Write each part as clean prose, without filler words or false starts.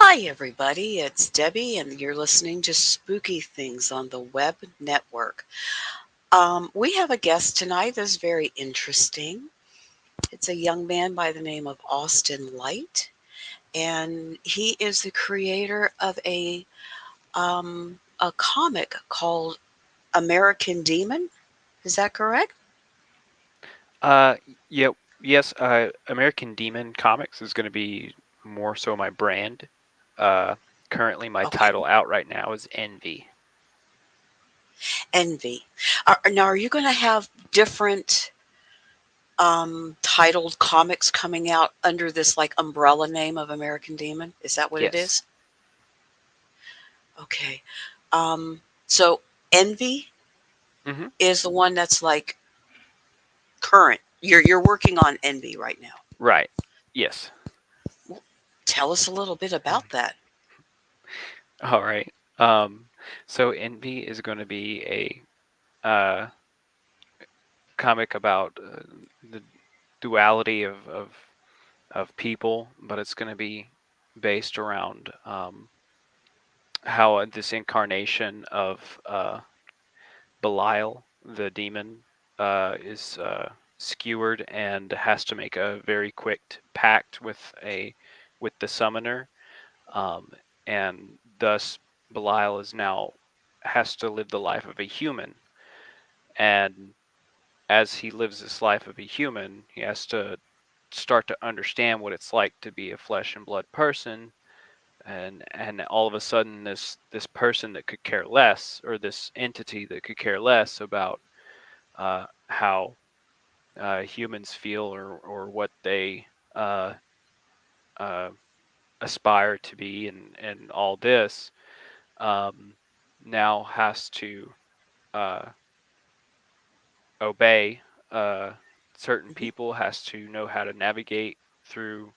Hi, everybody. It's Debbie, and you're listening to Spooky Things on the Webb Network. We have a guest tonight that's very interesting. It's a young man by the name of Austin Light, and he is the creator of a comic called American Demon. Is that correct? Uh, yeah, yes. American Demon Comics is going to be more so my brand. Uh, Currently, my Okay, title out right now is Envy. Envy. Now, are you going to have different titled comics coming out under this like umbrella name of American Demon? Is that what it Yes. is? Okay. So Envy Hmm. is the one that's like current. You're working on Envy right now. Right. Yes. Well, tell us a little bit about that. All right. Um, so Envy is going to be a comic about the duality of people, but it's going to be based around how this incarnation of Belial, the demon, is skewered and has to make a very quick pact with the summoner, um, and thus Belial is now has to live the life of a human, and as he lives this life of a human, he has to start to understand what it's like to be a flesh and blood person, and all of a sudden this person that could care less, or this entity that could care less about how humans feel, or what they uh, uh, aspire to be, and all this, um, now has to uh, obey certain Mhm. people, has to know how to navigate through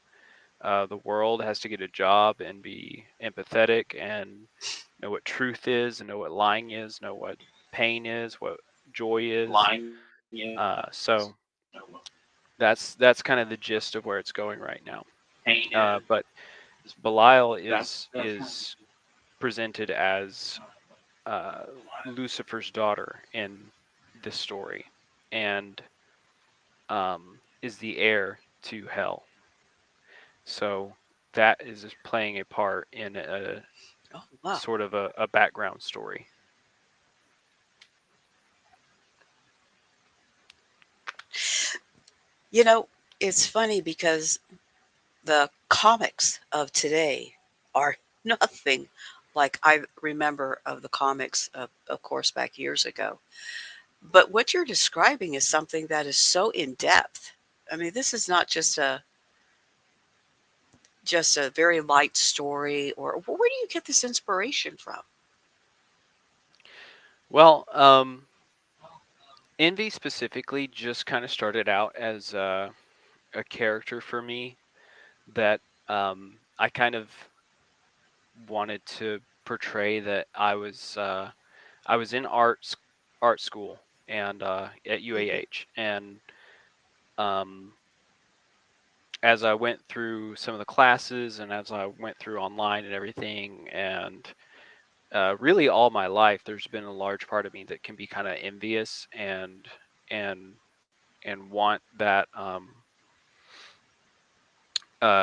the world, has to get a job and be empathetic and know what truth is, and know what lying is, know what pain is, what joy is. So that's kind of the gist of where it's going right now. But Belial is presented as uh, Lucifer's daughter in this story, and is the heir to hell. So that is playing a part in a Oh, wow. sort of a background story. You know, it's funny because the comics of today are nothing like I remember of the comics of course, back years ago. But what you're describing is something that is so in depth. I mean, this is not just a very light story, or where do you get this inspiration from? Well, Envy specifically just kind of started out as a character for me that I kind of wanted to portray, that I was in art school, and at Hmm. UAH, and um, as I went through some of the classes, and as I went through online and everything, and really all my life, there's been a large part of me that can be kind of envious, and want that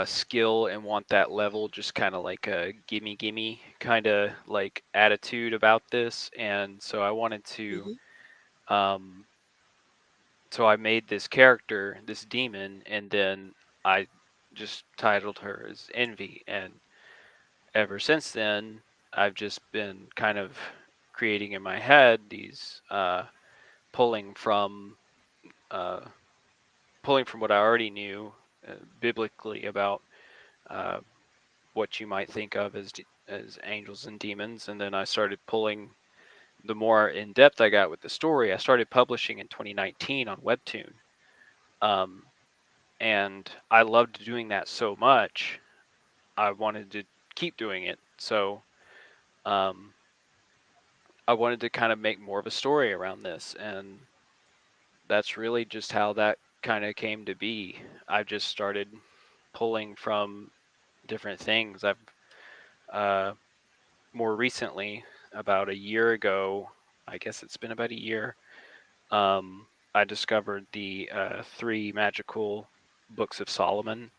skill, and want that level, just kind of like a gimme kind of like attitude about this. And so I wanted to, Hmm. um, so I made this character, this demon, and then I just titled her as Envy. And ever since then, I've just been kind of creating in my head these pulling from uh, pulling from what I already knew biblically about uh, what you might think of as angels and demons, and then I started pulling. The more in depth I got with the story, I started publishing in 2019 on Webtoon, um, and I loved doing that so much. I wanted to keep doing it, so um, I wanted to kind of make more of a story around this, and that's really just how that kind of came to be. I just started pulling from different things. uh, more recently, about a year ago, I guess it's been about a year, I discovered the three magical books of Solomon,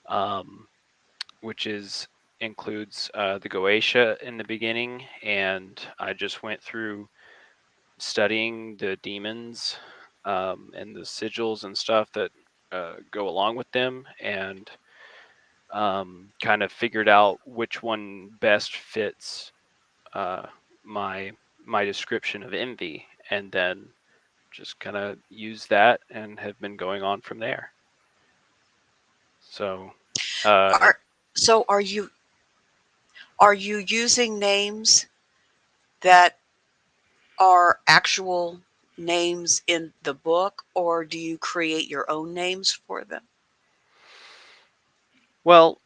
um, which is includes the Goetia in the beginning, and I just went through studying the demons and the sigils and stuff that go along with them, and kind of figured out which one best fits uh, my my description of envy, and then just kind of use that and have been going on from there. So, Are so are you using names that are actual names in the book, or do you create your own names for them? well,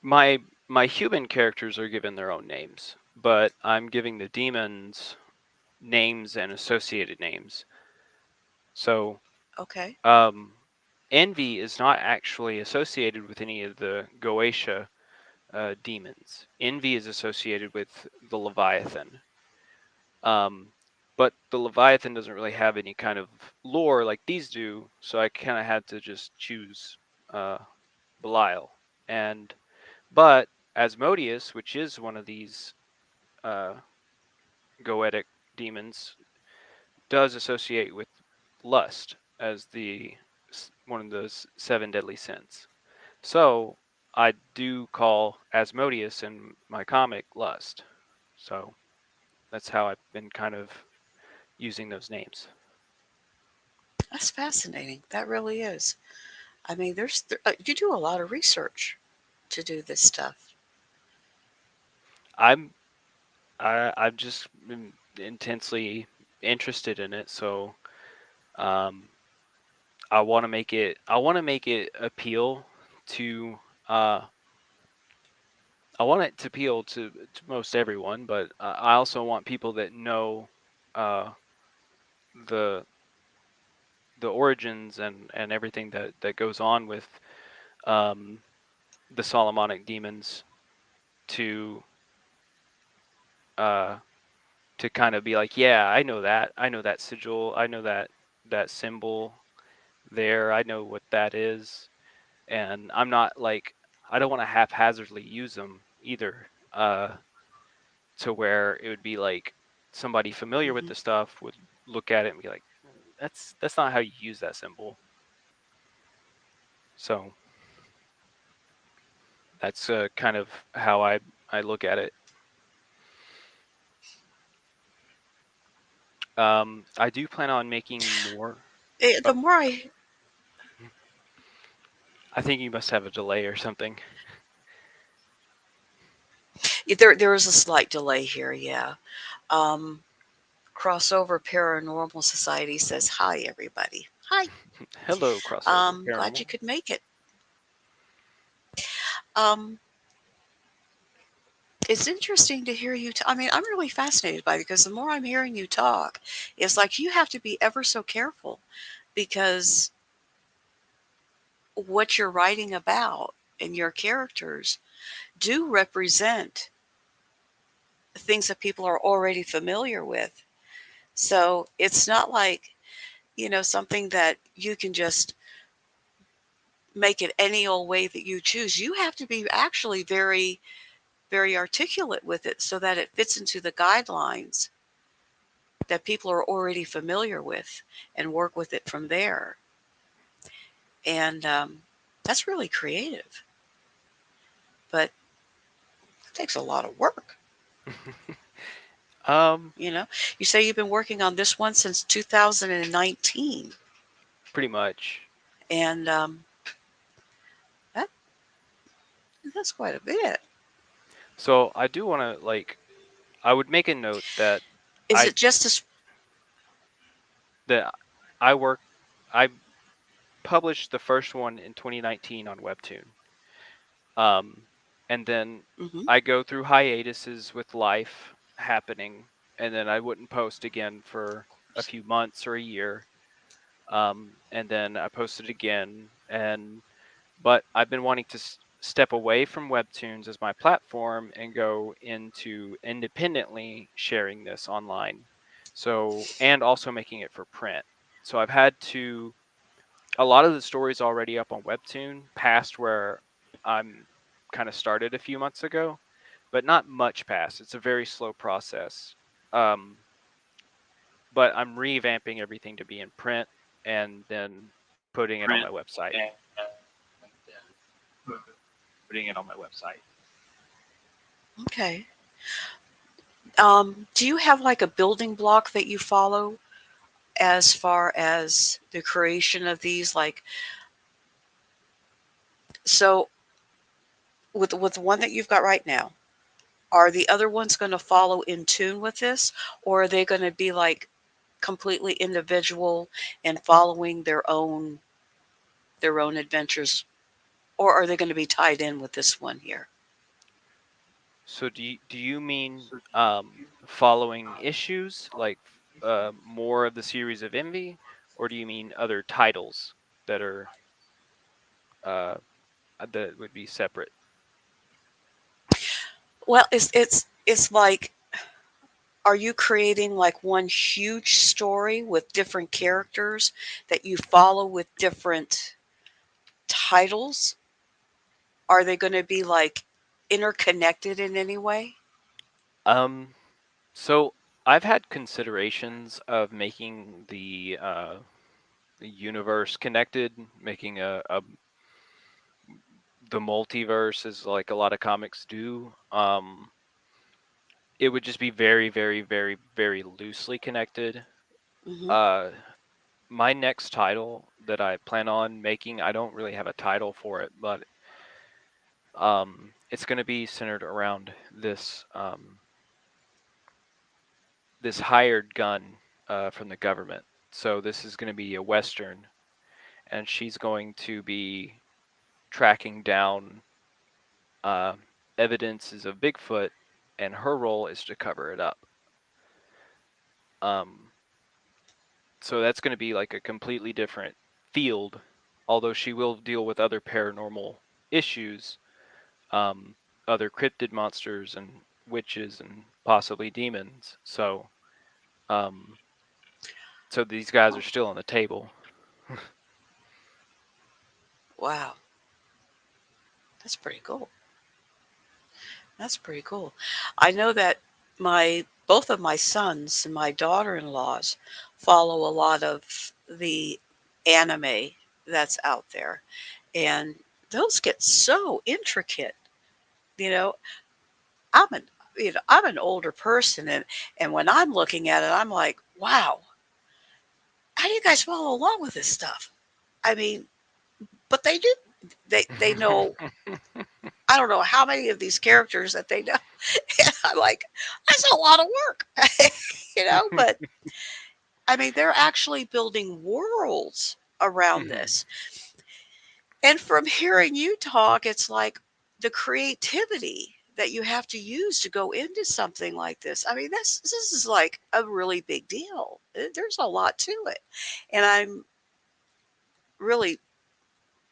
my human characters are given their own names, but I'm giving the demons names and associated names. So, Okay. um, envy is not actually associated with any of the Goetia demons. Envy is associated with the Leviathan. Um, but the Leviathan doesn't really have any kind of lore like these do, so I kind of had to just choose uh, Belial. And but Asmodeus, which is one of these uh, goetic demons, does associate with lust as the one of those seven deadly sins. So I do call Asmodeus in my comic Lust. So that's how I've been kind of using those names. That's fascinating. That really is. I mean, you do a lot of research to do this stuff. I'm I've just been intensely interested in it, so um, I want to make it appeal to uh, I want it to appeal to most everyone, but I also want people that know uh, the the origins and everything that goes on with um, the Solomonic demons to uh, to kind of be like, yeah, I know that sigil, I know that symbol there, I know what that is, and I'm not like I don't want to haphazardly use them either. To where it would be like somebody familiar with Hmm. the stuff would look at it and be like, that's not how you use that symbol. So that's kind of how I look at it. I do plan on making more. The Oh, more I I think you must have a delay or something. there is a slight delay here. Yeah. Um, Crossover Paranormal Society says hi, everybody. Hi. Hello, crossover Glad paranormal. you could make it. Um, it's interesting to hear you. I mean, I'm really fascinated by it because the more I'm hearing you talk, it's like you have to be ever so careful because what you're writing about and your characters do represent things that people are already familiar with. So it's not like, something that you can just make it any old way that you choose. You have to be actually very, very articulate with it so that it fits into the guidelines that people are already familiar with and work with it from there. And that's really creative, but it takes a lot of work. um, You know, you say you've been working on this one since 2019, Pretty much. and that that's quite a bit. So I do want to like I would make a note that Is I it just as that I work I published the first one in 2019 on Webtoon. Um, and then hmm I go through hiatuses with life happening, and then I wouldn't post again for a few months or a year. And then I posted again, and but I've been wanting to. step away from Webtoons as my platform and go into independently sharing this online. So, and also making it for print. So I've had to, a lot of the stories already up on Webtoon past where I'm kind of started a few months ago, but not much past. It's a very slow process. Um, but I'm revamping everything to be in print and then putting it on my website. Okay. Do you have like a building block that you follow as far as the creation of these? Like, so with the one that you've got right now, are the other ones going to follow in tune with this, or are they going to be like completely individual and following their own adventures, or are they going to be tied in with this one here? So do you mean following issues like more of the series of Envy, or do you mean other titles that are uh, that would be separate? Well, it's like, are you creating like one huge story with different characters that you follow with different titles? Are they going to be like interconnected in any way? Um, so I've had considerations of making the universe connected, making the multiverse as like a lot of comics do. It would just be very, very, very, very loosely connected. Hmm. Uh, my next title that I plan on making, I don't really have a title for it, but it's going to be centered around this hired gun from the government. So this is going to be a western, and she's going to be tracking down uh, evidences of Bigfoot, and her role is to cover it up. Um, so that's going to be like a completely different field, although she will deal with other paranormal issues, um, other cryptid monsters and witches and possibly demons. Um, so these guys are still on the table. Wow, that's pretty cool. That's pretty cool. I know that my both of my sons and my daughter-in-laws follow a lot of the anime that's out there, and those get so intricate. You know, I'm an I'm an older person, and when I'm looking at it, I'm like, wow, how do you guys follow along with this stuff? I mean, but they do. They know, I don't know how many of these characters that they know. And I'm like, that's a lot of work, but I mean, they're actually building worlds around Mhm. this. And from hearing you talk, it's like the creativity that you have to use to go into something like this. I mean, this is like a really big deal. There's a lot to it. And I'm really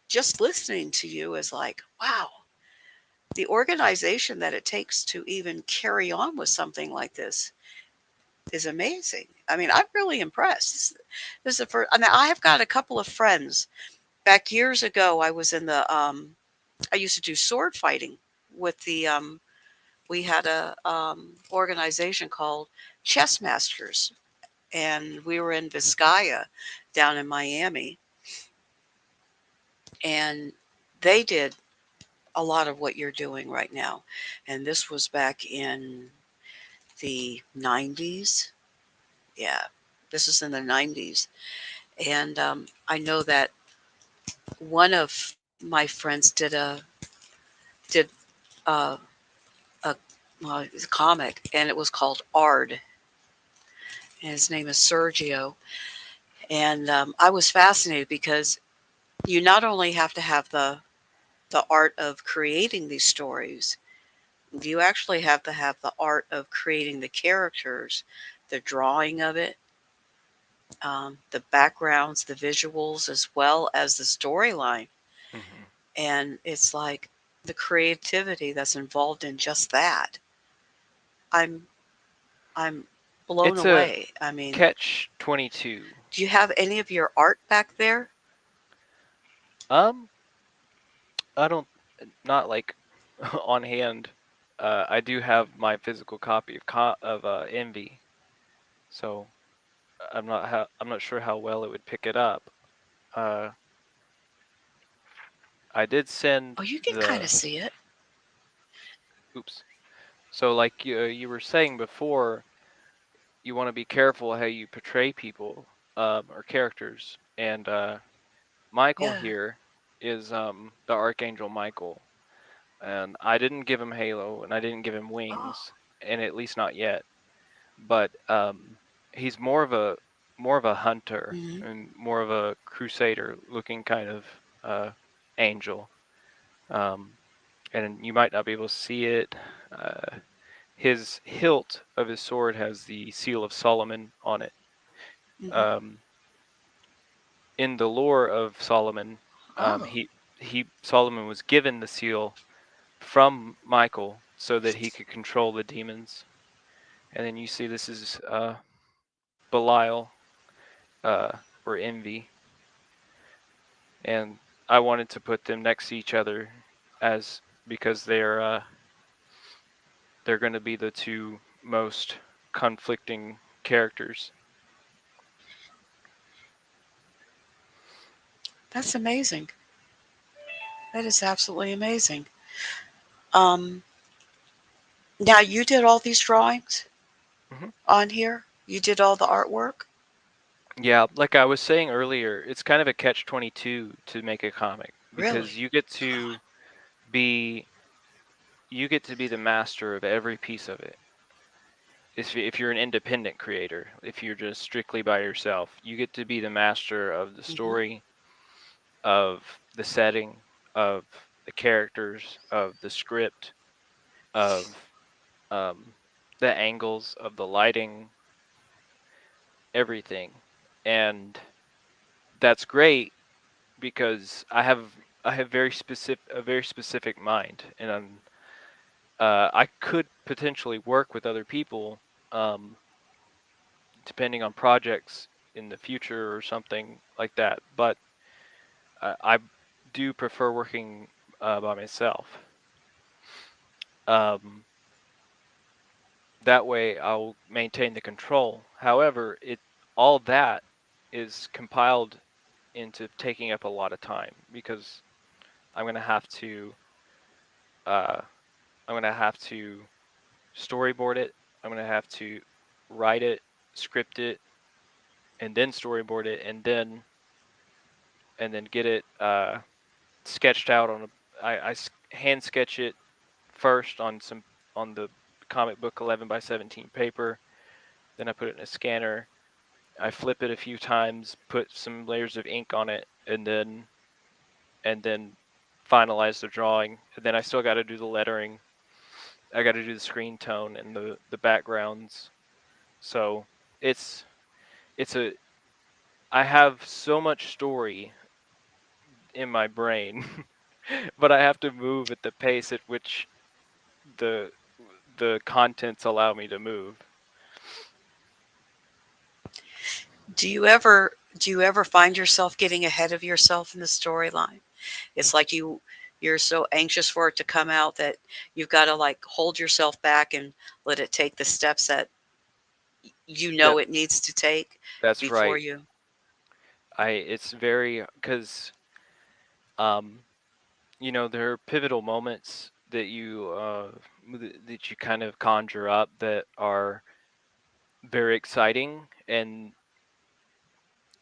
just listening to you is like, wow, the organization that it takes to even carry on with something like this is amazing. I mean, I'm really impressed. This is the first. I mean, I have got a couple of friends. Back years ago, I was in the. I used to do sword fighting with the. We had a organization called Chess Masters, and we were in Vizcaya, down in Miami, and they did a lot of what you're doing right now, and this was back in the 90s. Yeah, this is in the 90s. And I know that one of my friends did uh, a, a comic, and it was called Ard, and his name is Sergio. And I was fascinated because you not only have to have the art of creating these stories, you actually have to have the art of creating the characters, the drawing of it, the backgrounds, the visuals, as well as the storyline. Mhm. And it's like the creativity that's involved in just that. I'm I'm blown It's a away. I mean, catch 22. do you have any of your art back there? Um, I don't, not like on hand. I do have my physical copy of Envy, so I'm not sure how well it would pick it up. Uh, I did Oh, send you can kind the of see it. oops. So like you were saying before, you want to be careful how you portray people or characters, and Michael Yeah. here is the Archangel Michael, and I didn't give him Halo, and I didn't give him Oh. wings, and at least not yet. But he's more of a hunter Hmm. and more of a crusader looking kind of angel. Um, and you might not be able to see it. Uh, his hilt of his sword has the seal of Solomon on it. Hmm. Um, in the lore of Solomon, Oh. he Solomon was given the seal from Michael so that he could control the demons. And then you see this is Belial or Envy, and I wanted to put them next to each other as because they're going to be the two most conflicting characters. That's amazing. That is absolutely amazing. Um, Now you did all these drawings Hmm. on here. You did all the artwork. Yeah, like I was saying earlier, it's kind of a catch 22 to make a comic Really? because be you get to be the master of every piece of it. If you're an independent creator, if you're just strictly by yourself, you get to be the master of the Hmm. story, of the setting, of the characters, of the script, of um, the angles, of the lighting, everything. And that's great because I have a very specific mind, and I could potentially work with other people, um, depending on projects in the future or something like that. But I do prefer working by myself. Um, that way, I'll maintain the control. However, it all that is compiled into taking up a lot of time because I'm gonna have to uh, I'm gonna have to storyboard it. I'm gonna have to write it, script it, and then storyboard it, and then get it sketched out on a. Hand sketch it first on the comic book 11 by 17 paper. Then I put it in a scanner. I flip it a few times, put some layers of ink on it, and then finalize the drawing. And then I still got to do the lettering. I got to do the screen tone and the backgrounds. So it's it's a I have so much story in my brain, but I have to move at the pace at which the the contents allow me to move. Do you ever find yourself getting ahead of yourself in the storyline? It's like you're so anxious for it to come out that you've got to like hold yourself back and let it take the steps that you know That it needs to take that's before right. you. I it's very because um there are pivotal moments that that you kind of conjure up that are very exciting, and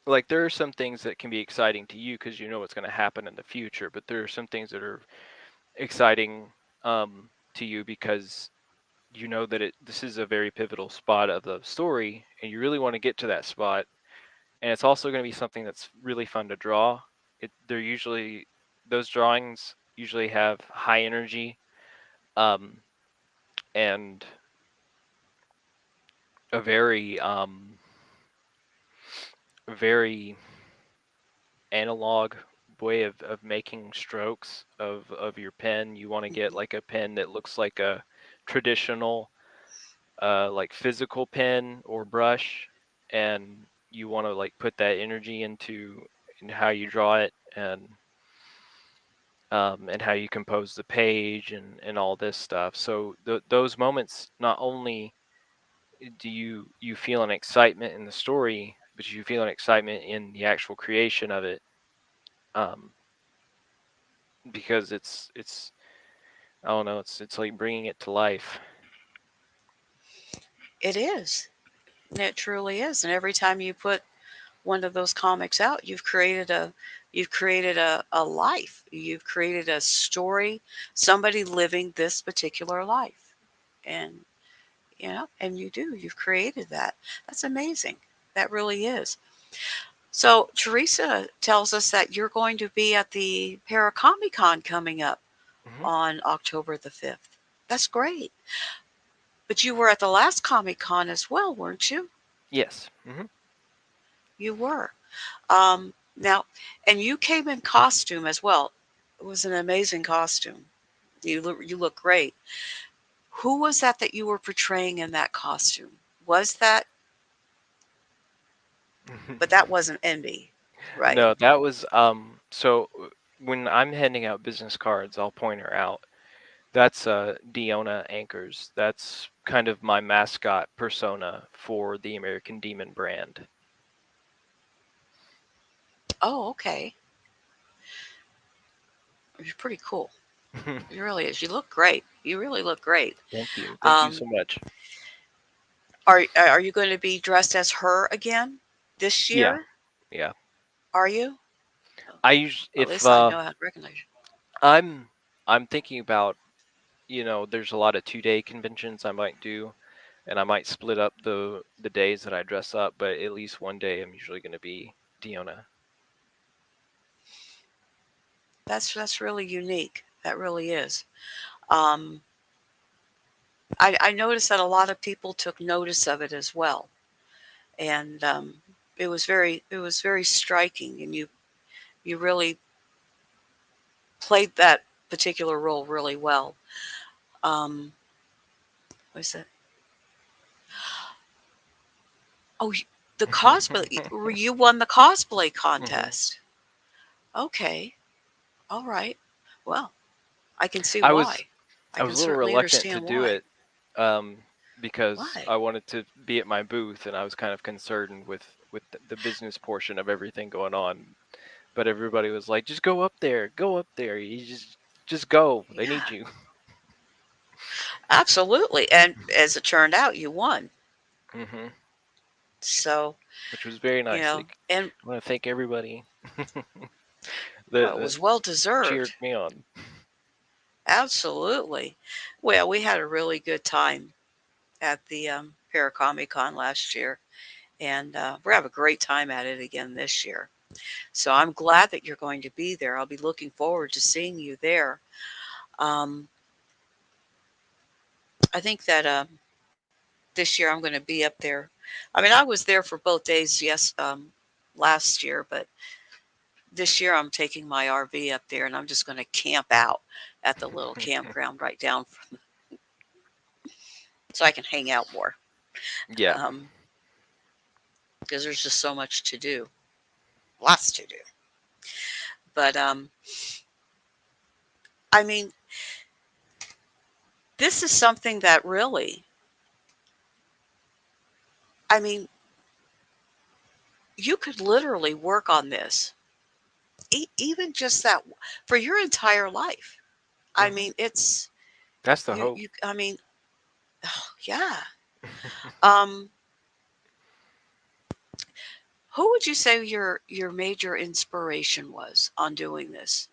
like there are some things that can be exciting to you because you know what's going to happen in the future, but there are some things that are exciting to you because you know that this is a very pivotal spot of the story and you really want to get to that spot, and it's also going to be something that's really fun to draw. They're usually those drawings usually have high energy, um and a very analog way of making strokes of your pen. You want to get Mhm. like a pen that looks like a traditional like physical pen or brush, and you want to like put that energy into in how you draw it, and how you compose the page and all this stuff. So those moments, not only do you feel an excitement in the story, but you feel an excitement in the actual creation of it, um, because it's I don't know, it's like bringing it to life. It is. It truly is. And every time you put one of those comics out, you've created a life. You've created a story, somebody living this particular life. And and you do. You've created that. That's amazing. That really is. So Teresa tells us that you're going to be at the Paracomic-Con coming up Hmm. on October the 5th. That's great. But you were at the last Comic Con as well, weren't you? Yes. Hmm. You were. Now, and you came in costume as well. It was an amazing costume. You look great. Who was that you were portraying in that costume? Was that? But that wasn't Envy, right? No, that was so when I'm handing out business cards, I'll point her out. That's Diona Anchors. That's kind of my mascot persona for the American Demon brand. Oh, okay. It's pretty cool. It really is. You look great. You really look great. Thank you. Thank you Um, so much. are you going to be dressed as her again this Yeah. year? Yeah. Are you? Oh, I usually well, at if least I know how to recognize you. I'm I'm thinking about, there's a lot of 2-day conventions I might do, and I might split up the days that I dress up, but at least one day I'm usually going to be Diona. That's really unique. That really is. Um, I noticed that a lot of people took notice of it as well, and it was very striking, and you really played that particular role really well. Um, what is it? Oh, the cosplay. You won the cosplay Hmm. contest. Okay, all right. Well, I can see I was why. I I can was a little certainly reluctant to understand do why. it, because Why? I wanted to be at my booth, and I was kind of concerned with the business portion of everything going on. But everybody was like, "Just go up there. You just go. They need Yeah, you." absolutely. And as it turned out, you won. Hmm. So, Which was very nice. Like, and I want to thank everybody well, it that was well cheered deserved. me on. Absolutely. Well, we had a really good time at the Paracomic Con last year, and we're having a great time at it again this year. So I'm glad that you're going to be there. I'll be looking forward to seeing you there. Um, I think that this year I'm going to be up there. I mean, I was there for both days, yes, last year, but this year I'm taking my RV up there and I'm just going to camp out at the little campground right down so I can hang out more. Yeah. Um, because there's just so much to do, lots to do. But I mean, this is something that really, I mean, you could literally work on this, even just that for your entire life. I Hmm. mean, it's That's the you. hope. You. I mean, yeah. Um, who would you say your major inspiration was on doing this?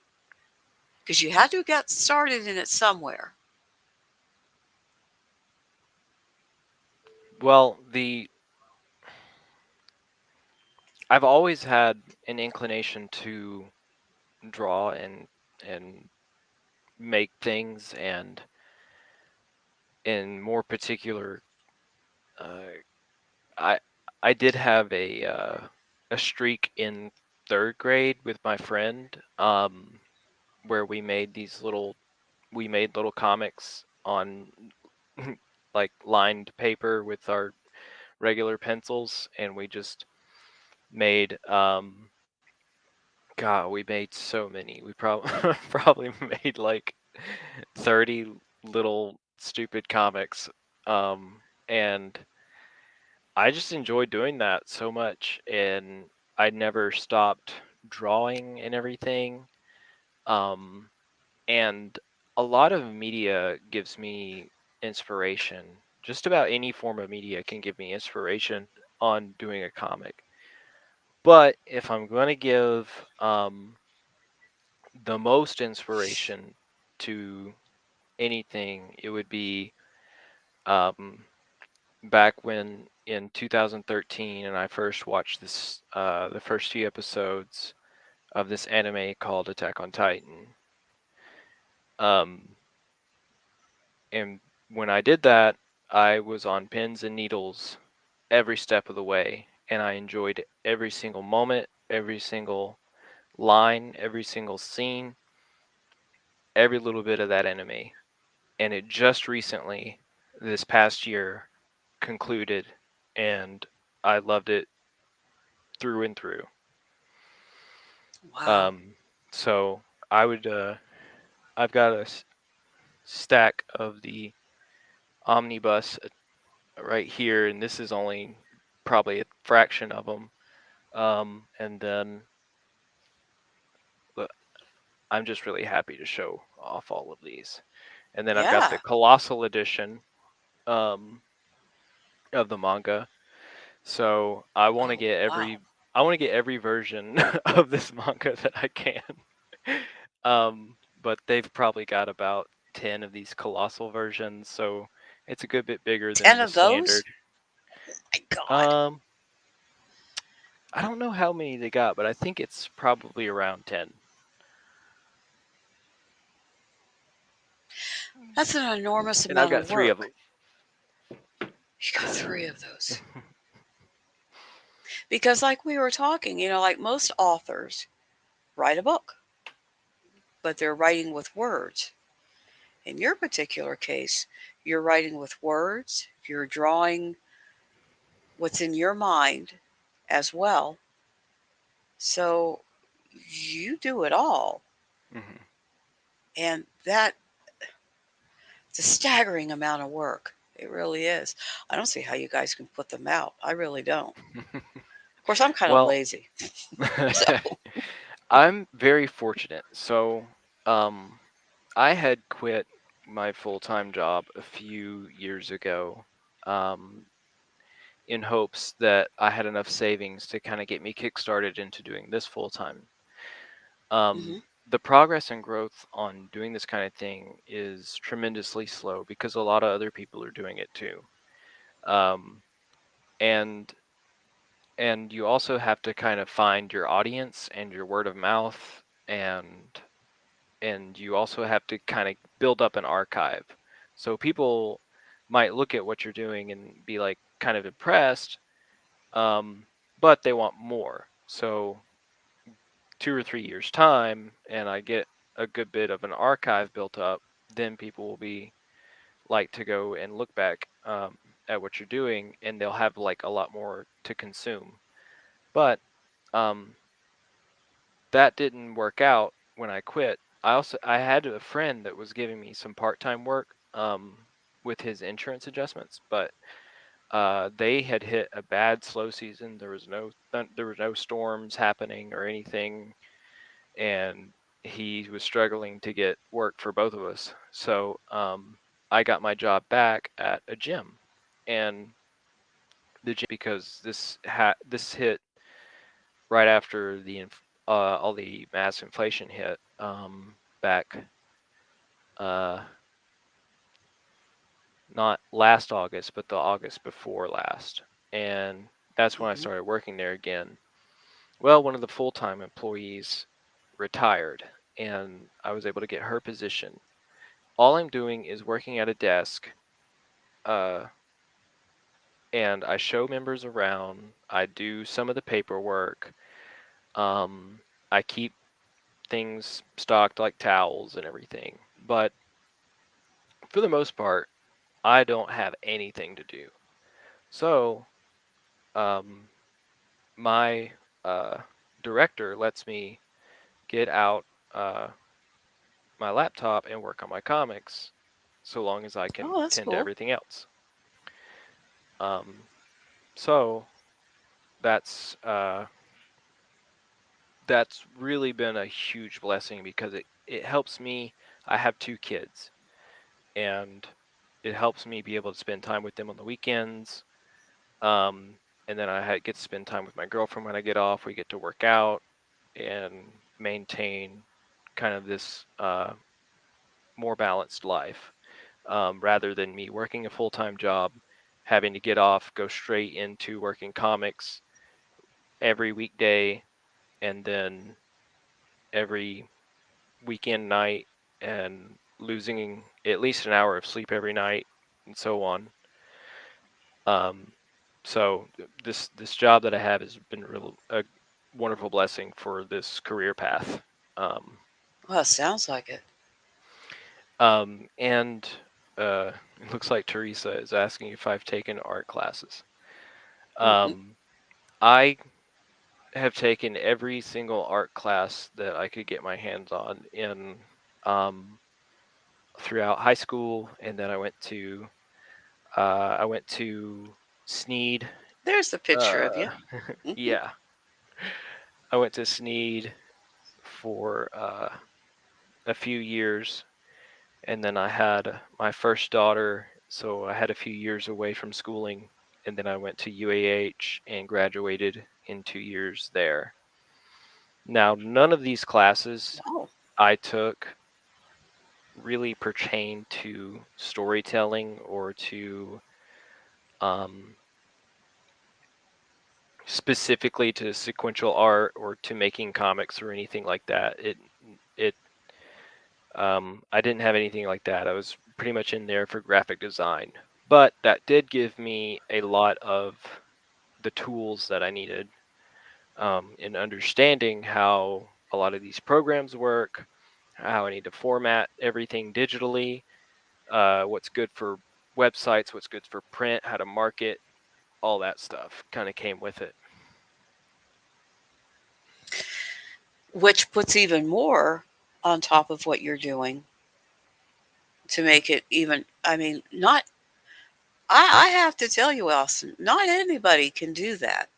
Because you had to get started in it somewhere. Well, the I've always had an inclination to draw and make things, and in more particular, uh, I I did have a streak in third grade with my friend, where we made little comics on like lined paper with our regular pencils, and we just made God, we made so many. We probably probably made like 30 little stupid comics. And I just enjoyed doing that so much, and I never stopped drawing and everything. Um, and a lot of media gives me inspiration. Just about any form of media can give me inspiration on doing a comic. But if I'm going to give the most inspiration to anything, it would be um, back when in 2013, and I first watched the first few episodes of this anime called Attack on Titan. Um, and when I did that, I was on pins and needles every step of the way, and I enjoyed every single moment, every single line, every single scene, every little bit of that anime. And it just recently, this past year, concluded, and I loved it through and through. Wow. Um, so I would, I've got a stack of the omnibus right here, and this is only probably a fraction of them. And then uh, I'm just really happy to show off all of these. And then I've got the Yeah. colossal edition um, of the manga. So Oh, wow. I want to get every version of this manga that I can. But they've probably got about 10 of these colossal versions, so it's a good bit bigger 10 than the of those? standard. My God. Um, I don't know how many they got, but I think it's probably around 10. That's an enormous And I've amount got of 3 of them. work. You got three of those. Because, like we were talking, like most authors write a book, but they're writing with words. In your particular case, you're writing with words, you're drawing what's in your mind as well. So you do it all. Mhm. And that's a staggering amount of work. It really is. I don't see how you guys can put them out. I really don't. Of course, I'm kind of Well, lazy. So, I'm very fortunate. So, um, I had quit my full-time job a few years ago, um, in hopes that I had enough savings to kind of get me kickstarted into doing this full-time. hmm The progress and growth on doing this kind of thing is tremendously slow because a lot of other people are doing it too. Um, and and you also have to kind of find your audience and your word of mouth, and you also have to kind of build up an archive. So people might look at what you're doing and be like kind of impressed, um, but they want more. So 2 or 3 years time, and I get a good bit of an archive built up, then people will be like to go and look back at what you're doing, and they'll have like a lot more to consume. But um, that didn't work out when I quit. I had a friend that was giving me some part-time work with his insurance adjustments, but they had hit a bad slow season. There was no storms happening or anything, and he was struggling to get work for both of us. So I got my job back at a gym, and the gym because this hit right after all the mass inflation hit back uh, not last August, but the August before last, and that's when I hmm started working there again. Well, one of the full-time employees retired, and I was able to get her position. All I'm doing is working at a desk, uh, and I show members around. I do some of the paperwork. I keep things stocked like towels and everything. But for the most part, I don't have anything to do. So, um, my director lets me get out my laptop and work on my comics so long as I can Oh, that's tend to cool. everything else. Um, so that's uh, that's really been a huge blessing because it helps me. I have two kids, and it helps me be able to spend time with them on the weekends. Um, and then get to spend time with my girlfriend when I get off. We get to work out and maintain kind of this more balanced life, rather than me working a full-time job, having to get off, go straight into working comics every weekday, and then every weekend night, and losing at least an hour of sleep every night, and so on. Um, so this job that I have has been a wonderful blessing for this career path. Um, Well, it sounds like it. and it looks like Teresa is asking if I've taken art classes. Mm-mm. Um, I have taken every single art class that I could get my hands on in um, throughout high school, and then I went to Sneed. There's the picture of Uh, you. Hmm. yeah, I went to Sneed for a few years, and then I had my first daughter, so I had a few years away from schooling, and then I went to UAH and graduated in 2 years there. Now, none of these classes Wow. I took really pertain to storytelling or to um, specifically to sequential art or to making comics or anything like that. It I didn't have anything like that. I was pretty much in there for graphic design, but that did give me a lot of the tools that I needed in understanding how a lot of these programs work, how I need to format everything digitally, what's good for websites, what's good for print, how to market, all that stuff kind of came with it. Which puts even more on top of what you're doing to make it even. I mean, not. I have to tell you, Elson, not anybody can do that.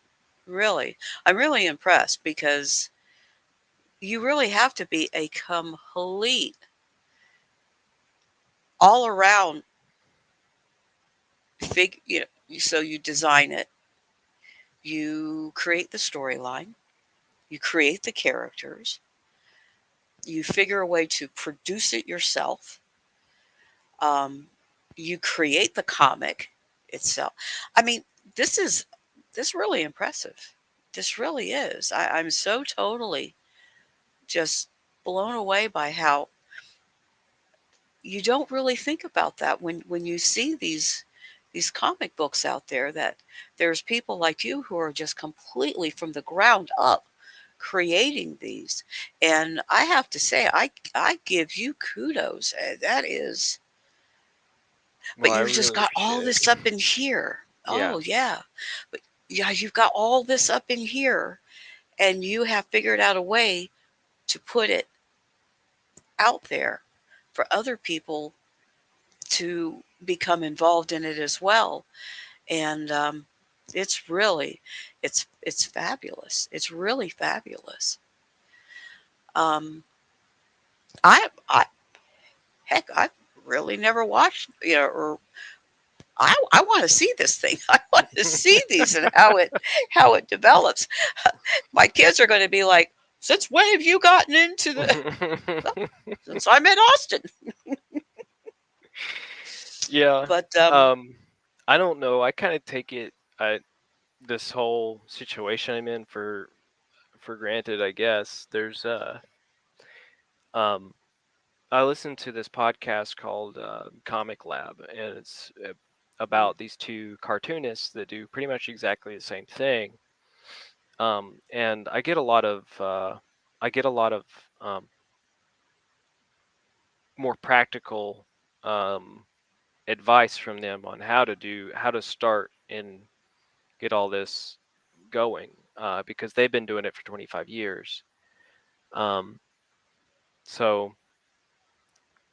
Really, I'm really impressed because you really have to be a complete, all around fig. You know, so you design it, you create the storyline, you create the characters, you figure a way to produce it yourself. Um, you create the comic itself. I mean, this is this really impressive. This really is. I'm so totally just blown away by how you don't really think about that when you see these comic books out there, that there's people like you who are just completely from the ground up creating these. And I have to say, I give you kudos. That is. Well, But I you've just really got all appreciate it. this up in here. Yeah. Oh yeah. But yeah, you've got all this up in here, and you have figured out a way to put it out there for other people to become involved in it as well. And it's really, it's fabulous. It's really fabulous. Um, I heck, I've really never watched, you know, or I want to see this thing. I want to see these and how it develops. My kids are going to be like, since when have you gotten into the? Well, since I'm in Austin. Yeah. But Um, I don't know. I kind of take this whole situation I'm in for granted, I guess. There's um I listened to this podcast called Comic Lab, and it's mm, about these two cartoonists that do pretty much exactly the same thing. And I get a lot of um, more practical um, advice from them on how to start and get all this going, because they've been doing it for 25 years. Um, so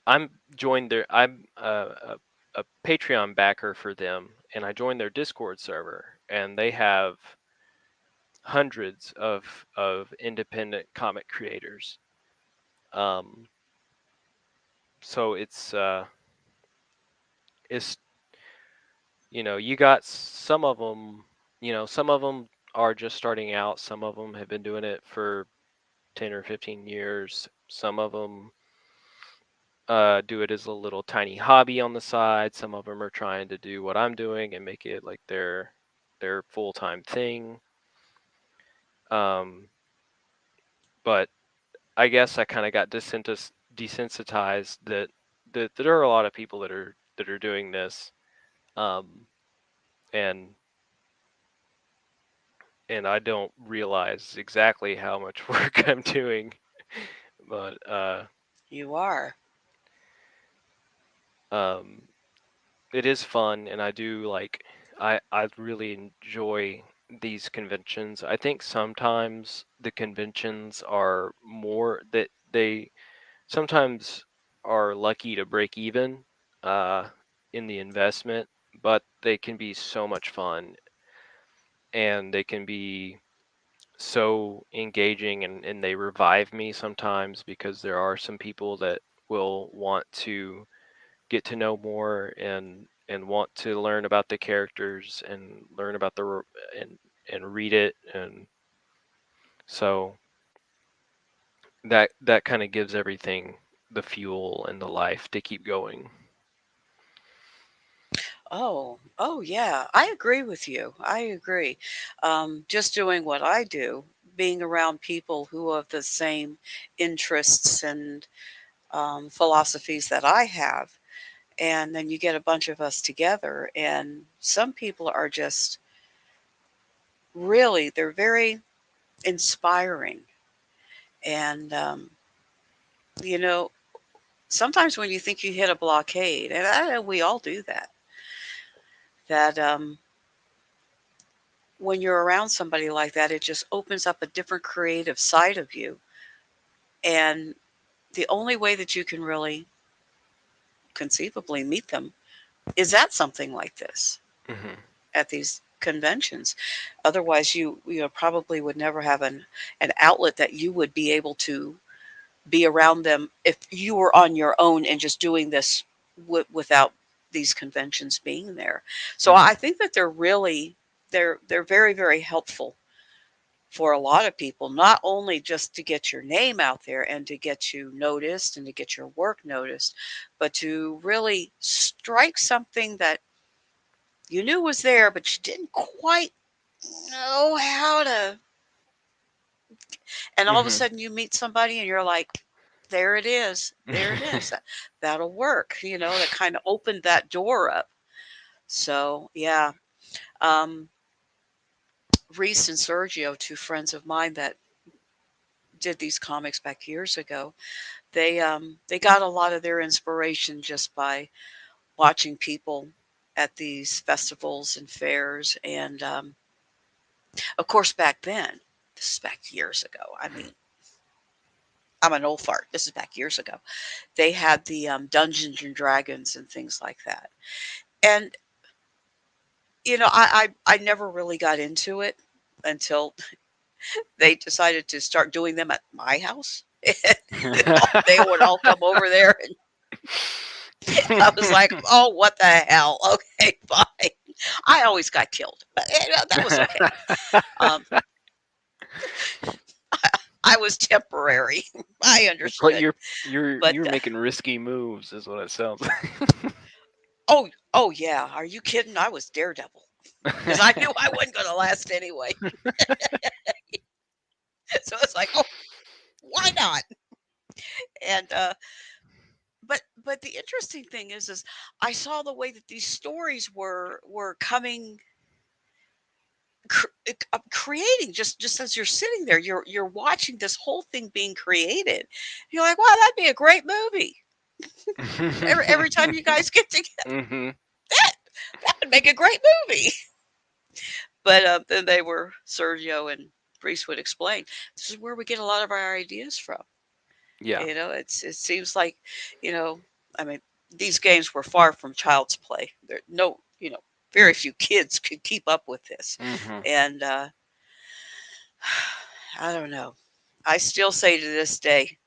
I'm a Patreon backer for them, and I joined their Discord server, and they have hundreds of independent comic creators. Um, so it's you got some of them. Some of them are just starting out. Some of them have been doing it for 10 or 15 years. Some of them do it as a little tiny hobby on the side. Some of them are trying to do what I'm doing and make it like their full-time thing. Um, but I guess I kind of got desensitized that there are a lot of people that are doing this, um, and I don't realize exactly how much work I'm doing, but You are. um, it is fun, and I do like I really enjoy these conventions. I think sometimes the conventions are more that they sometimes are lucky to break even uh, in the investment, but they can be so much fun, and they can be so engaging, and they revive me sometimes because there are some people that will want to get to know more and want to learn about the characters and learn about and read it, and so that kind of gives everything the fuel and the life to keep going. Oh, yeah. I agree with you. I agree. Just doing what I do, being around people who have the same interests and philosophies that I have, and then you get a bunch of us together, and some people are just really, they're very inspiring. And, you know, sometimes when you think you hit a blockade, and I know we all do that, that when you're around somebody like that, it just opens up a different creative side of you. And the only way that you can really conceivably meet them is at something like this, Hmm. at these conventions. Otherwise, you probably would never have an outlet that you would be able to be around them if you were on your own and just doing this without these conventions being there. So Hmm. I think that they're very very helpful for a lot of people, not only just to get your name out there and to get you noticed and to get your work noticed, but to really strike something that you knew was there, but you didn't quite know how to. And all of a Hmm. sudden you meet somebody and you're like, there it is. There it is. That'll work. That kind of opened that door up. So, yeah. Um, Reese and Sergio, two friends of mine that did these comics back years ago, they got a lot of their inspiration just by watching people at these festivals and fairs, and of course back then, this is back years ago. I mean, I'm an old fart. This is back years ago. They had the Dungeons and Dragons and things like that, and I never really got into it until they decided to start doing them at my house. They would all come over there, and I was like, "Oh, what the hell? Okay, fine." I always got killed, but that was okay. Um, I was temporary. I But understood, but you're making risky moves, is what it sounds oh, oh yeah. Are you kidding? I was Daredevil because I like. knew I wasn't going to last anyway. So it's like, oh, why not? And but the interesting thing is I saw the way that these stories were coming creating just as you're sitting there, you're watching this whole thing being created. You're like, wow, that'd be a great movie. Every time you guys get together, Mhm. that that would make a great movie. But then they were Sergio and Reese would explain. This is where we get a lot of our ideas from. Yeah. It seems like, you know, I mean, these games were far from child's play. There no, very few kids could keep up with this, Mhm. and I don't know. I still say to this day,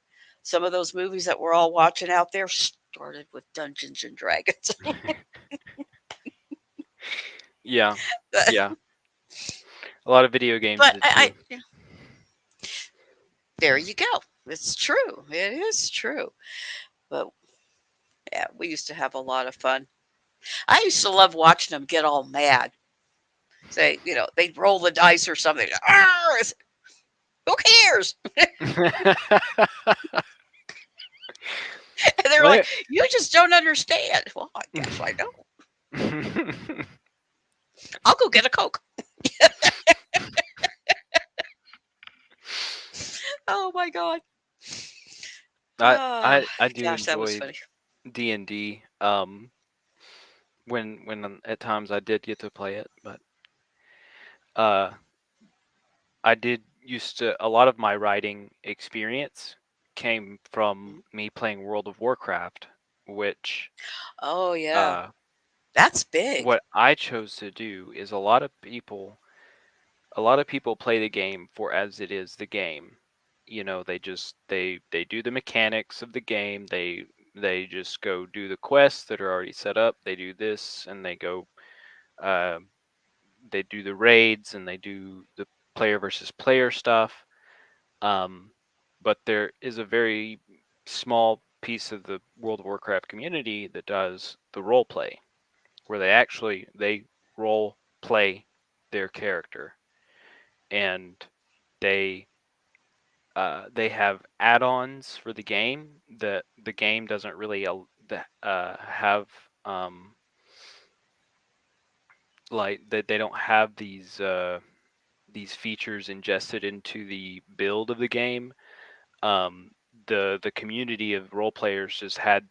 some of those movies that we're all watching out there started with Dungeons and Dragons. Yeah. but Yeah. A lot of video games but did too. there you go. It's true. It is true. But yeah, we used to have a lot of fun. I used to love watching them get all mad. Say, they'd roll the dice or something. "Arr!" Who cares? And they're like, What? you just don't understand. Well, I guess I don't. I'll go get a Coke. Oh my God. I Oh, I do gosh, that was enjoy funny. D&D. When at times I did get to play it, but uh I did used to a lot of my writing experience came from Mhm. me playing World of Warcraft, which Oh, yeah. uh That's big. what I chose to do is a lot of people play the game for as it is the game. They just they do the mechanics of the game. They just go do the quests that are already set up. They do this and they go uh, they do the raids and they do the player versus player stuff. Um, but there is a very small piece of the World of Warcraft community that does the role play, where they role play their character, and they they have add-ons for the game that the game doesn't really have, um, like that they don't have these features ingested into the build of the game. um, the community of role players just had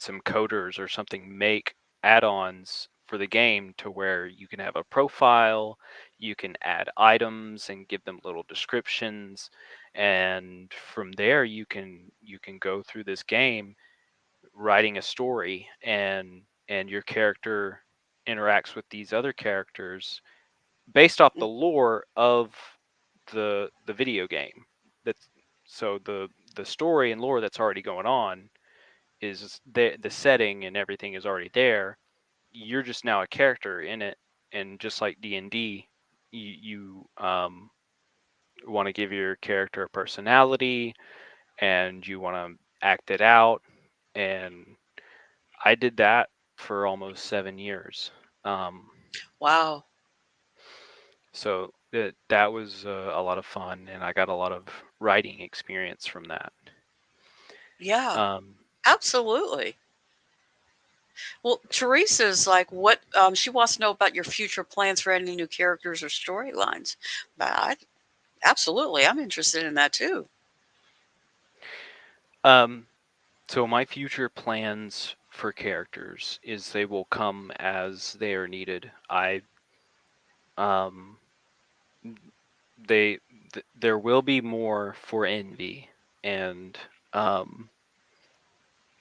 some coders or something make add-ons for the game to where you can have a profile, you can add items and give them little descriptions, and from there you can go through this game writing a story, and your character interacts with these other characters based off the Mm. lore of the video game. That's so the story and lore that's already going on is the setting and everything is already there. You're just now a character in it, and just like D&D, you want to give your character a personality and you want to act it out. And I did that for almost 7 years. Um, Wow. So that was a lot of fun, and I got a lot of writing experience from that. Yeah, Um, absolutely. Well, Teresa's like, what she wants to know about your future plans for any new characters or storylines. But absolutely, I'm interested in that too. um, so my future plans for characters is they will come as they are needed. Um, they there will be more for Envy, and um,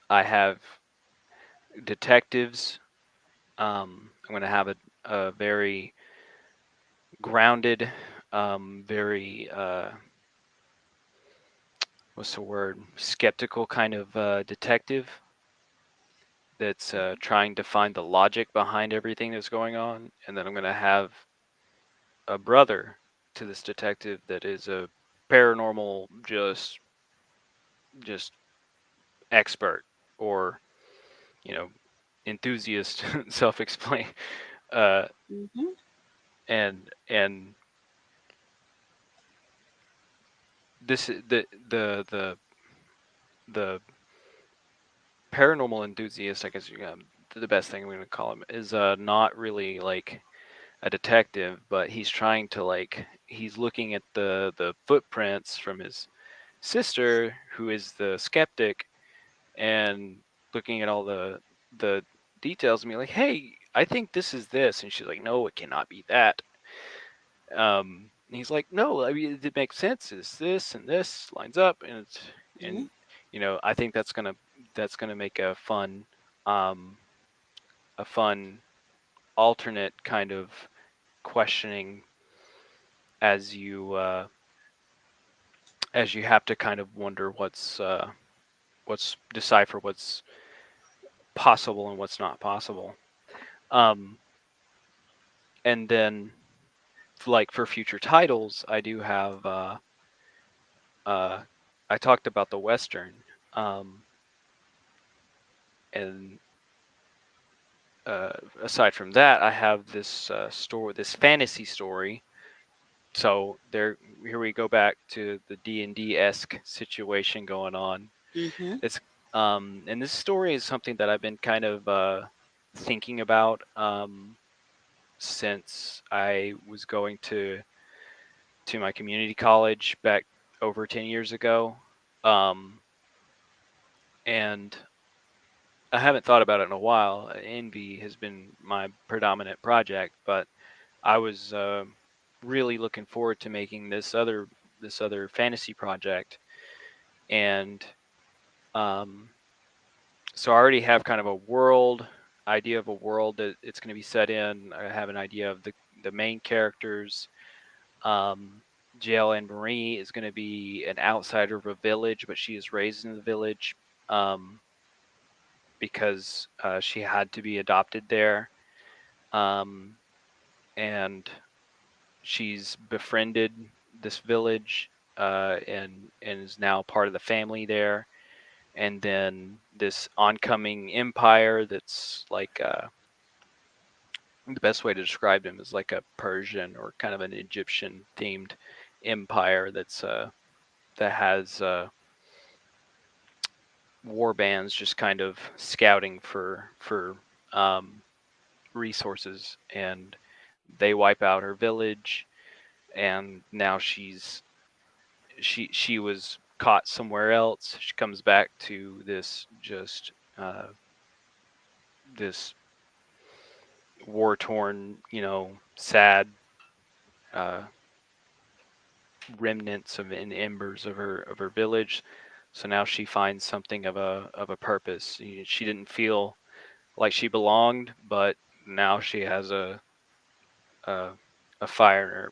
I have detectives. I'm going to have a very grounded, very what's the word, skeptical kind of detective that's Mhm. trying to find the logic behind everything that's going on. And then I'm going to have a brother to this detective that is a paranormal just expert, or you know enthusiast, self-explain. uh Mhm. and this the paranormal enthusiast, I guess, the best thing I'm going to call him, is not really like a detective, but he's trying to like he's looking at the footprints from his sister, who is the skeptic, and looking at all the details and be like, "Hey, I think this is this," and she's like, "No, it cannot be that." And he's like, "No, I mean it makes sense. It's this and this lines up, and it's Mhm. and I think that's gonna make um a fun alternate kind of questioning as you have to kind of wonder what's decipher what's possible and what's not possible. Um, and then like for future titles, I do have uh, I talked about the Western, um, and uh, aside from that, I have this story, this fantasy story. So there, here we go back to the D&D esque situation going on. Mhm. It's and this story is something that I've been kind of thinking about since I was going to my community college back over 10 years ago. Um, and I haven't thought about it in a while. Envy has been my predominant project, but I was really looking forward to making this other fantasy project, and um, so I already have kind of a idea of a world that it's going to be set in. I have an idea of the main characters. Um, JL and Marie is going to be an outsider of a village, but she is raised in the village um, because she had to be adopted there. Um, and she's befriended this village and is now part of the family there. And then this oncoming empire that's like the best way to describe him is like a Persian or kind of an Egyptian themed empire that has war bands just kind of scouting for um, resources, and they wipe out her village, and now she was caught somewhere else. She comes back to this war torn, sad uh, remnants of and embers of her village. So now she finds something of a purpose. She didn't feel like she belonged, but now she has a, a fire in her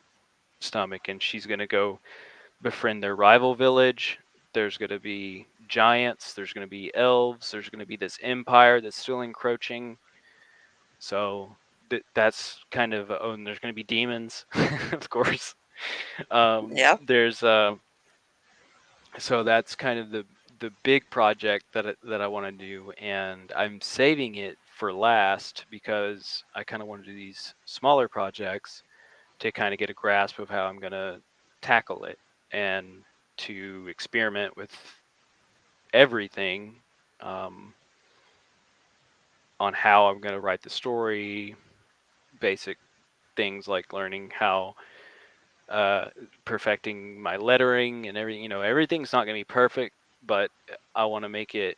stomach, and she's gonna go befriend their rival village. There's gonna be giants. There's gonna be elves. There's gonna be this empire that's still encroaching. So that's kind of and there's gonna be demons, of course. Yeah. There's So that's kind of the big project that I want to do, and I'm saving it for last because I kind of want to do these smaller projects to kind of get a grasp of how I'm going to tackle it and to experiment with everything um, on how I'm going to write the story, basic things like learning how uh, perfecting my lettering and everything. Everything's not going to be perfect, but I want to make it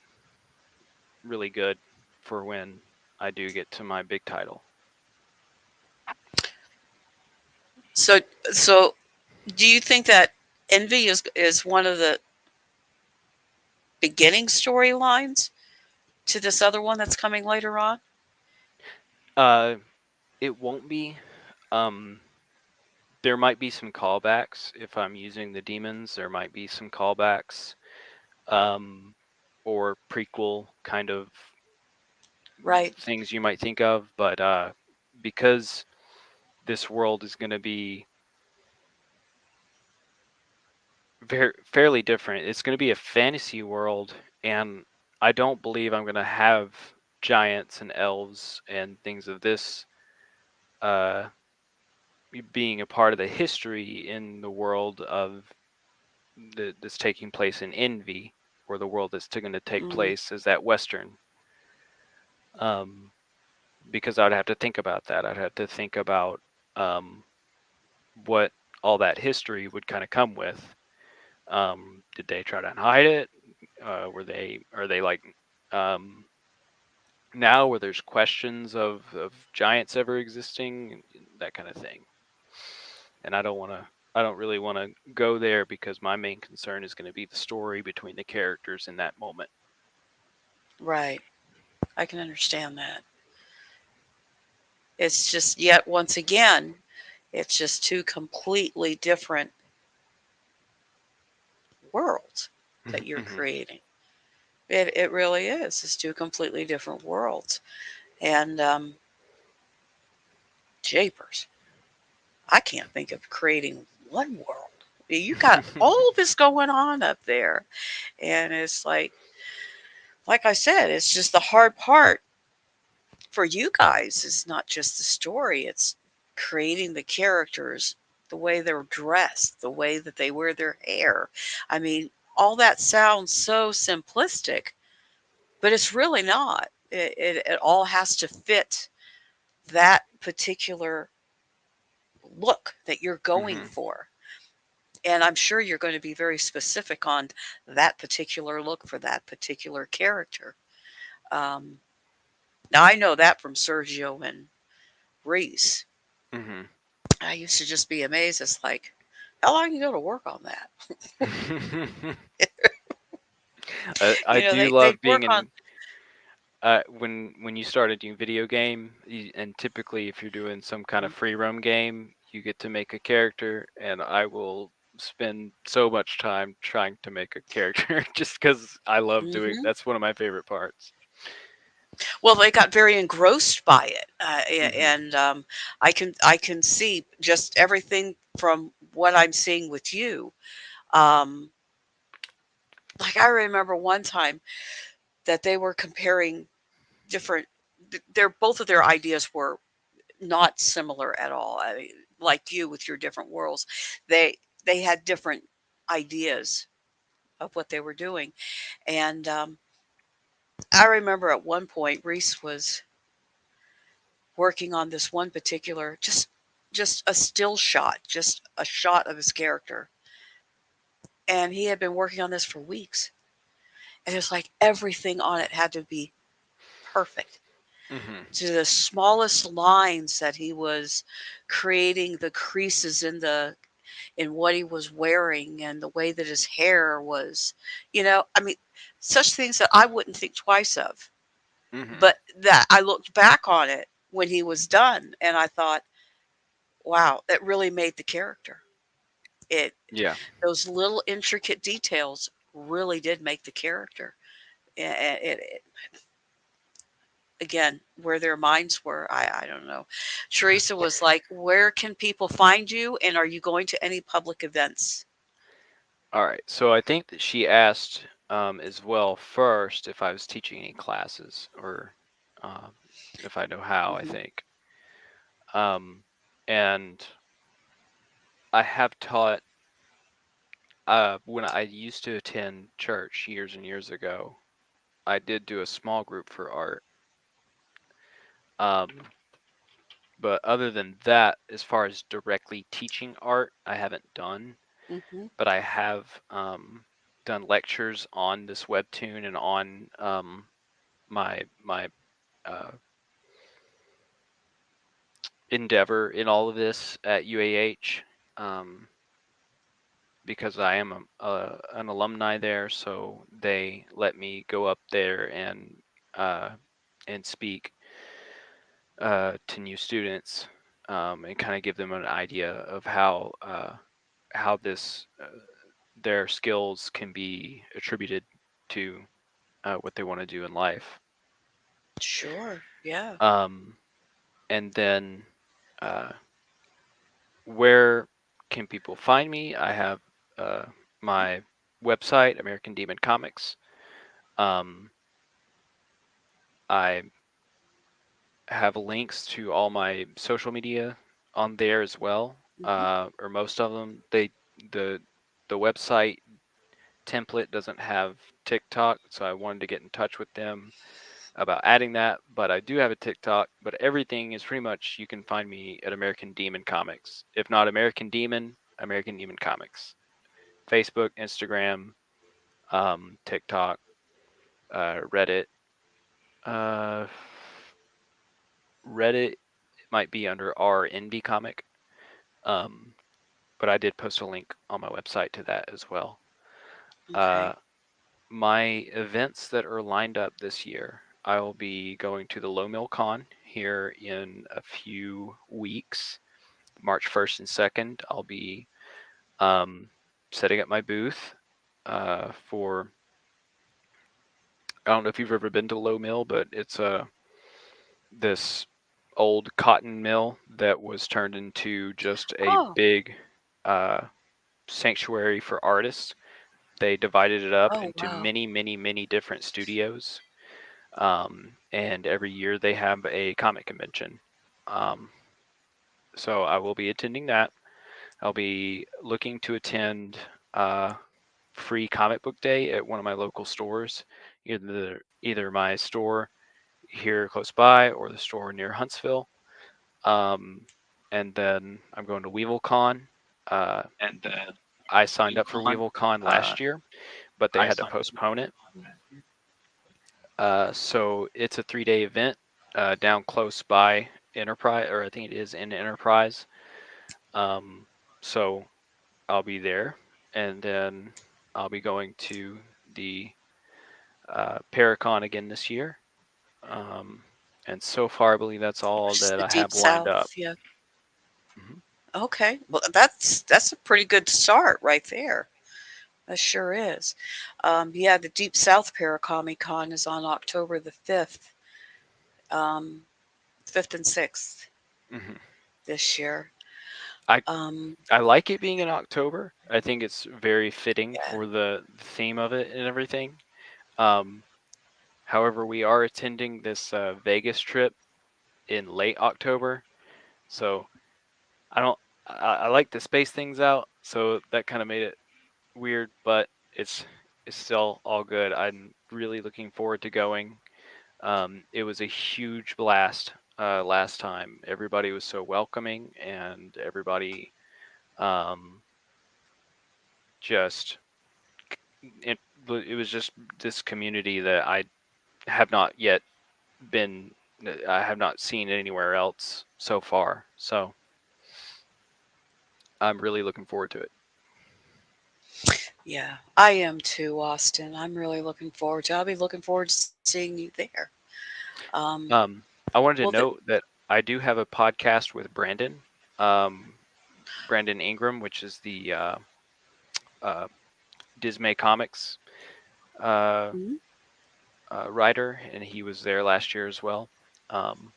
really good for when I do get to my big title. So so do you think that envy is one of the beginning storylines to this other one that's coming later on? Uh, it won't be. Um, there might be some callbacks if I'm using the demons. There might be some callbacks, um, or prequel kind of Right. things you might think of, but because this world is going to be fairly different. It's going to be a fantasy world, and I don't believe I'm going to have giants and elves and things of this uh, being a part of the history in the world of that's taking place in Envy, or the world that's going to take Mm. place is that Western. Um, because I'd have to think about that. I'd have to think about. um, what all that history would kind of come with. Did they try to hide it? Are they like um, now where there's questions of giants ever existing, and that kind of thing? And I don't really want to go there because my main concern is going to be the story between the characters in that moment. Right. I can understand that. It's just, yet once again, it's just two completely different worlds that you're Hmm. creating. It really is. It's two completely different worlds. And japers, I can't think of creating one world. You got all this going on up there. And it's like I said, it's just the hard part for you guys. It's not just the story, it's creating the characters, the way they're dressed, the way that they wear their hair. I mean, all that sounds so simplistic, but it's really not. It all has to fit that particular look that you're going Hmm. for. And I'm sure you're going to be very specific on that particular look for that particular character. Um, Now, I know that from Sergio and Reese. Hmm. I used to just be amazed. It's like, how long you go to work on that? I do They'd love being work on. in when you start a new video game, and typically if you're doing some kind of Mhm, free roam game, you get to make a character, and I will spend so much time trying to make a character just because I love doing. mhm. That's one of my favorite parts. Well, they got very engrossed by it, Hmm. and I can see just everything from what I'm seeing with you. Um, like I remember one time that they were comparing different. Their both of their ideas were not similar at all. I mean, like you with your different worlds, they they had different ideas of what they were doing. And I remember at one point Reese was working on this one particular just a still shot, just a shot of his character. And he had been working on this for weeks. And it's like everything on it had to be perfect Hmm. to the smallest lines that he was creating the creases in what he was wearing and the way that his hair was, I mean, such things that I wouldn't think twice of. Hmm. But that I looked back on it when he was done and I thought, wow, that really made the character. It Yeah. Those little intricate details really did make the character. It again, where their minds were, I don't know. Teresa was like, "Where can people find you, and are you going to any public events?" All right. So I think that she asked as well first if I was teaching any classes or um, if I know how. I Hmm. think, and I have taught when I used to attend church years and years ago. I did do a small group for art. Um, but other than that, as far as directly teaching art, I haven't done. Hmm. But I have done lectures on this webtoon and on my uh, endeavor in all of this at UAH, um, because I am an alumni there, so they let me go up there uh, and speak to new students, and kind of give them an idea of how this their skills can be attributed to what they want to do in life. Sure. Yeah. Um, and then uh, where can people find me? I have uh, my website, American Demon Comics. Um, I have links to all my social media on there as well, Hmm. or most of them. The the website template doesn't have TikTok, so I wanted to get in touch with them about adding that, but I do have a TikTok. But everything is pretty much you can find me at American Demon Comics. If not American Demon Comics. Facebook, Instagram, TikTok, Reddit. Uh, Reddit might be under R Envy Comic. Um, but I did post a link on my website to that as well. Uh, Okay. my events that are lined up this year, I will be going to the Low Mill Con here in a few weeks. March 1st and 2nd, I'll be um, setting up my booth for. I don't know if you've ever been to Low Mill, but it's this old cotton mill that was turned into just a Oh, big uh, sanctuary for artists. They divided it up oh, into wow. many, many, many different studios. And every year they have a comic convention. Um, so I will be attending that. I'll be looking to attend uh, free comic book day at one of my local stores, either my store here close by or the store near Huntsville. Um, and then I'm going to WeevilCon. Uh, I signed up for WeevilCon last year, but they had to postpone it. So it's a 3-day event down close by Enterprise, or I think it is in Enterprise. Um, so I'll be there, and then I'll be going to the Paracon again this year. Um, and so far, I believe that's all Which is that the I deep have lined south. up. Yeah. Mhm. Okay. Well, that's a pretty good start right there. That sure is. Yeah, the Deep South Paracomic Con is on October the 5th, um, 5th and 6th Mhm. this year. I Um, I like it being in October. I think it's very fitting yeah. for the theme of it and everything. Um, However, we are attending this Vegas trip in late October, so I don't. I like to space things out, so that kind of made it weird, but it's still all good. I'm really looking forward to going. It was a huge blast last time. Everybody was so welcoming, and everybody um, just it, it was just this community that I have not yet been I have not seen anywhere else so far. So I'm really looking forward to it. Yeah, I am too, Austin. I'm really looking forward to. I'll be looking forward to seeing you there. Um, Um, I wanted well, to note that I do have a podcast with Brandon, um, Brandon Ingram, which is the uh, Dismay Comics uh, mhm. writer, and he was there last year as well. Um,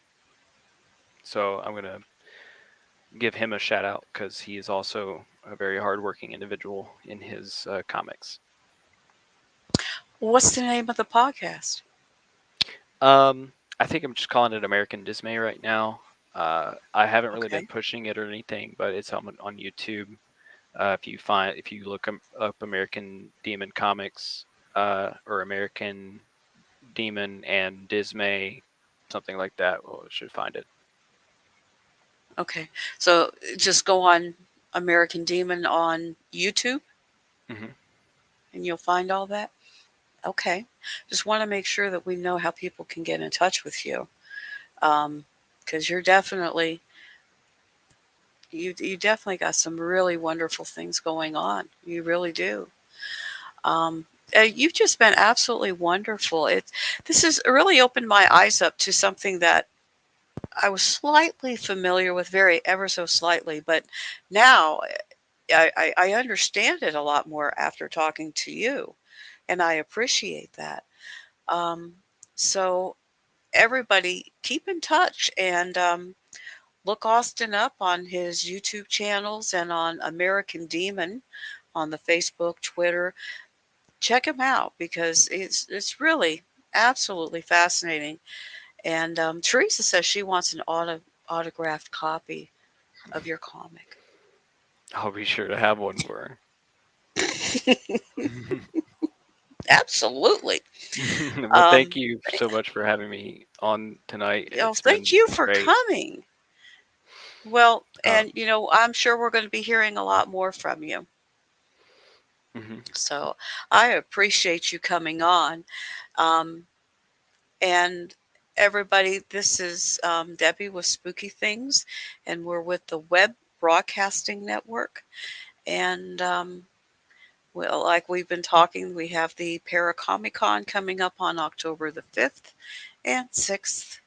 so I'm gonna give him a shout out because he is also a very hardworking individual in his comics. What's the name of the podcast? I think I'm just calling it American Dismay right now. I haven't really been Okay. pushing it or anything, but it's on YouTube. If you look up American Demon Comics or American Demon and Dismay, something like that, well, it should find it. Okay. So just go on American Demon on YouTube Hmm. and you'll find all that. Okay. Just want to make sure that we know how people can get in touch with you. Um, because you definitely got some really wonderful things going on. You really do. Um, you've just been absolutely wonderful. This has really opened my eyes up to something that I was slightly familiar with, very ever so slightly, but now I understand it a lot more after talking to you, and I appreciate that. Um, so everybody, keep in touch and look Austin up on his YouTube channels and on American Demon on the Facebook, Twitter. Check him out because it's really absolutely fascinating. And Teresa says she wants an autographed copy of your comic. I'll be sure to have one for her. Absolutely. Well, thank Um, you so much for having me on tonight. It's thank been you for great. coming. Well, Um, and I'm sure we're going to be hearing a lot more from you. mhm. So I appreciate you coming on. Um, and everybody, this is Debbie with Spooky Things, and we're with the Webb Broadcasting Network. And well, like we've been talking, we have the Paracomic Con coming up on October the 5th and 6th.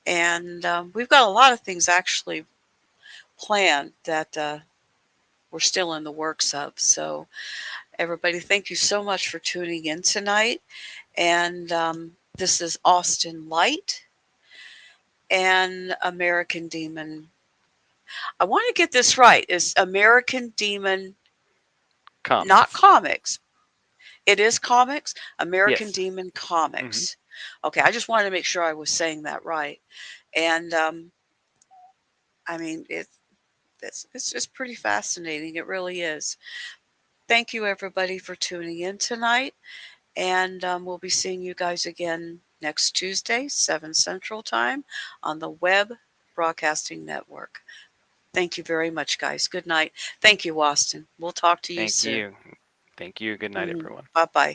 And we've got a lot of things actually planned that we're still in the works of. So, everybody, thank you so much for tuning in tonight. And this is Austin Light and American Demon. I want to get this right. It's American Demon, not Comics. comics. It is comics, American Yes. Demon Hmm. Comics. Okay, I just wanted to make sure I was saying that right. And I mean, it's just pretty fascinating. It really is. Thank you, everybody, for tuning in tonight. And we'll be seeing you guys again next Tuesday, 7 Central Time on the Webb Broadcasting Network. Thank you very much, guys. Good night. Thank you, Austin. We'll talk to you Thank soon. you. Thank you. Good night, everyone. Bye bye.